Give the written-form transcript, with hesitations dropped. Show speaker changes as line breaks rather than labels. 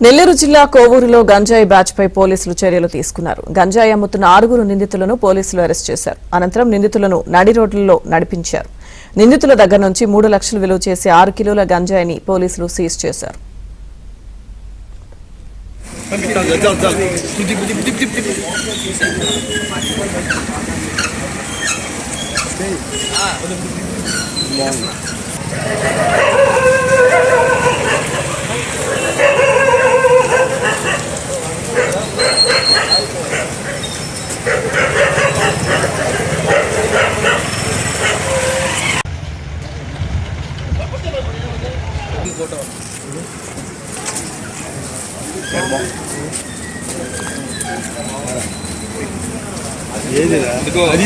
నెల్లూరు జిల్లా కోవూరులో గంజాయి బ్యాచ్ పై పోలీసులు చర్యలు తీసుకున్నారు. గంజాయి అమ్ముతున్న 6 నిందితులను పోలీసులు అరెస్ట్ చేశారు. అనంతరం నిందితులను నడి రోడ్లలో నడిపించారు. నిందితుల దగ్గర నుంచి 3 లక్షలు విలువ చేసే 6 కిలోల గంజాయిని పోలీసులు సీజ్ చేశారు.
అది